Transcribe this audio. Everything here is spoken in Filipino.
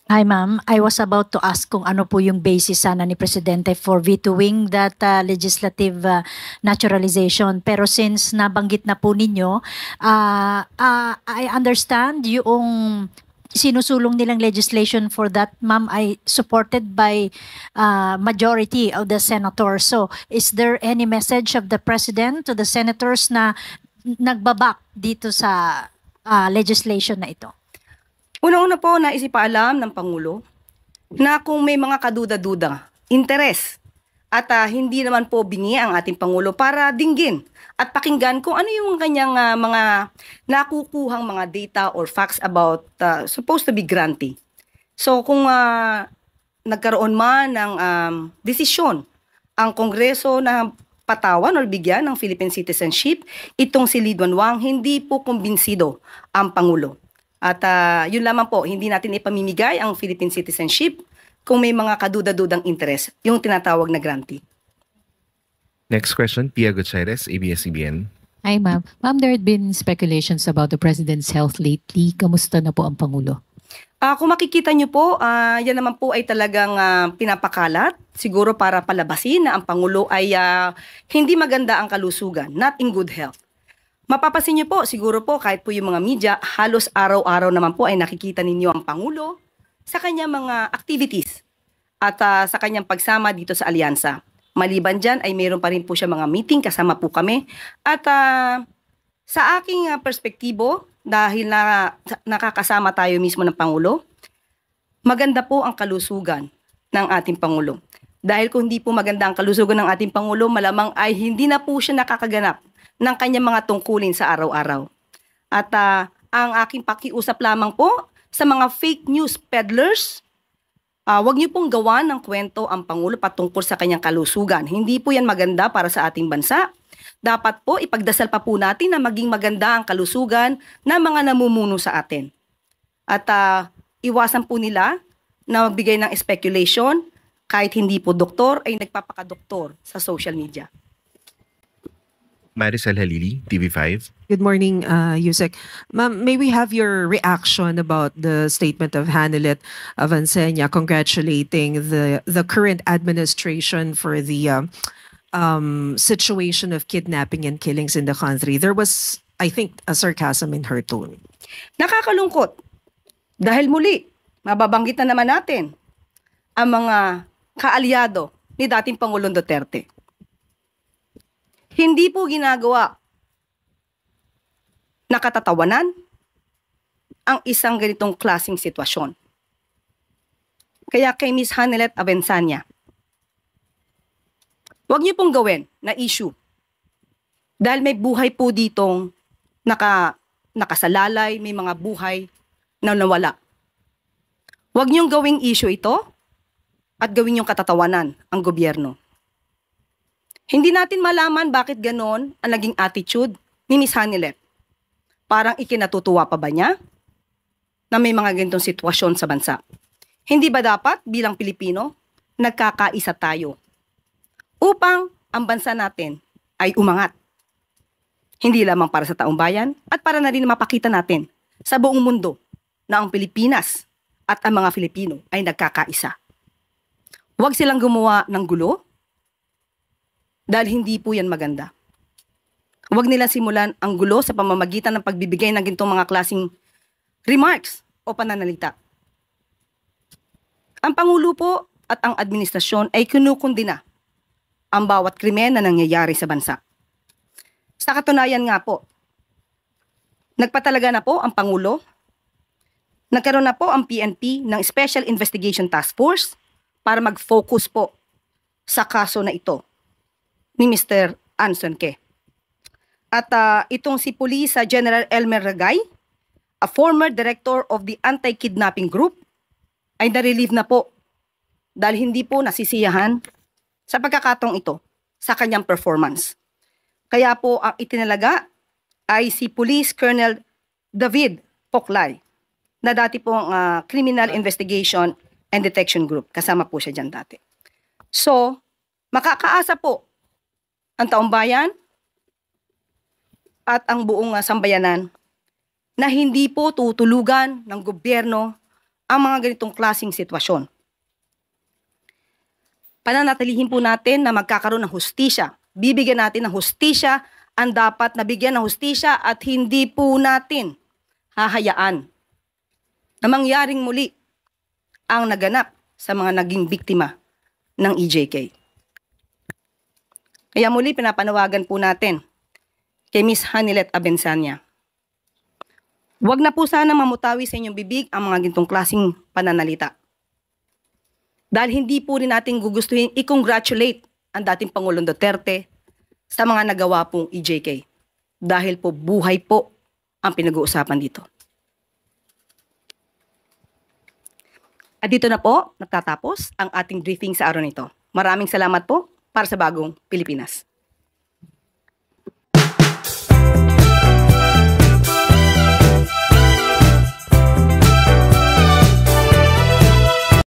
Hi ma'am, I was about to ask kung ano po yung basis sana ni Presidente for vetoing that legislative naturalization. Pero since nabanggit na po ninyo, I understand yung sinusulong nilang legislation for that, ma'am, ay supported by majority of the senators. So is there any message of the President to the senators na nagbabak dito sa legislation na ito? Una-una po, nais ipaalam ng Pangulo na kung may mga kaduda-duda, interes, at hindi naman po bingi ang ating Pangulo para dinggin at pakinggan kung ano yung kanyang mga nakukuhang mga data or facts about supposed to be grantee. So kung nagkaroon man ng desisyon ang Kongreso na patawan or bigyan ng Philippine citizenship, itong si Lee Duan Wang, hindi po kumbinsido ang Pangulo. At yun lamang po, hindi natin ipamimigay ang Philippine citizenship kung may mga kaduda-dudang interest, yung tinatawag na grantee. Next question, Pia Gutierrez, ABS-CBN. Hi ma'am. Ma'am, there had been speculations about the President's health lately. Kamusta na po ang Pangulo? Kung makikita nyo po, yan naman po ay talagang pinapakalat, siguro para palabasin na ang Pangulo ay hindi maganda ang kalusugan, not in good health. Mapapasin niyo po, siguro po kahit po yung mga media, halos araw-araw naman po ay nakikita ninyo ang Pangulo sa kanyang mga activities at sa kanyang pagsama dito sa alyansa. Maliban dyan ay mayroon pa rin po siya mga meeting, kasama po kami. At sa aking perspektibo, dahil nakakasama tayo mismo ng Pangulo, maganda po ang kalusugan ng ating Pangulo. Dahil kung hindi po maganda ang kalusugan ng ating Pangulo, malamang ay hindi na po siya nakakaganap ng kanyang mga tungkulin sa araw-araw. At ang aking pakiusap lamang po sa mga fake news peddlers, wag niyo pong gawa ng kwento ang Pangulo patungkol sa kanyang kalusugan. Hindi po yan maganda para sa ating bansa. Dapat po ipagdasal pa po natin na maging maganda ang kalusugan ng mga namumuno sa atin. At iwasan po nila na magbigay ng speculation kahit hindi po doktor ay nagpapakadoktor sa social media. Maricel Halili, TV5. Good morning, Yusek. Ma'am, may we have your reaction about the statement of Hanelet Avancenia congratulating the current administration for the situation of kidnapping and killings in the country? There was, I think, a sarcasm in her tone. Nakakalungkot. Dahil muli, mababanggit na naman natin ang mga kaalyado ni dating Pangulong Duterte. Hindi po ginagawa na katatawanan ang isang ganitong klaseng sitwasyon. Kaya kay Ms. Hanelet Avancenia, huwag niyo pong gawin na issue. Dahil may buhay po ditong nakasalalay, may mga buhay na nawala. Huwag niyong gawing issue ito at gawin niyong katatawanan ang gobyerno. Hindi natin malaman bakit ganon ang naging attitude ni Ms. Hanelet. Parang ikinatutuwa pa ba niya na may mga ganitong sitwasyon sa bansa? Hindi ba dapat bilang Pilipino, nagkakaisa tayo upang ang bansa natin ay umangat? Hindi lamang para sa taong bayan at para na rin mapakita natin sa buong mundo na ang Pilipinas at ang mga Filipino ay nagkakaisa. Huwag silang gumawa ng gulo dahil hindi po yan maganda. Huwag nila simulan ang gulo sa pamamagitan ng pagbibigay ng ganitong mga klaseng remarks o pananalita. Ang Pangulo po at ang administrasyon ay kinukundina ang bawat krimen na nangyayari sa bansa. Sa katunayan nga po, nagpatalaga na po ang Pangulo, nagkaroon na po ang PNP ng Special Investigation Task Force para mag-focus po sa kaso na ito ni Mr. Anson Ke. At itong si Police General Elmer Ragay, a former director of the Anti-Kidnapping Group, ay na-relieve na po dahil hindi po nasisiyahan sa pagkakataong ito sa kanyang performance. Kaya po ang itinalaga ay si Police Colonel David Poklay na dati pong Criminal Investigation and Detection Group. Kasama po siya dyan dati. So, makakaasa po ang taong bayan at ang buong sambayanan na hindi po tutulugan ng gobyerno ang mga ganitong klaseng sitwasyon. Pananatilihin po natin na magkakaroon ng hustisya. Bibigyan natin ng hustisya ang dapat nabigyan ng hustisya at hindi po natin hahayaan na mangyaring muli ang naganap sa mga naging biktima ng EJK. Kaya muli pinapanawagan po natin kay Ms. Hanilet Abençania. Huwag na po sana mamutawi sa inyong bibig ang mga gintong klaseng pananalita. Dahil hindi po rin natin gugustuhin i-congratulate ang dating Pangulong Duterte sa mga nagawa pong EJK. Dahil po buhay po ang pinag-uusapan dito. At dito na po nagtatapos ang ating briefing sa araw nito. Maraming salamat po para sa Bagong Pilipinas.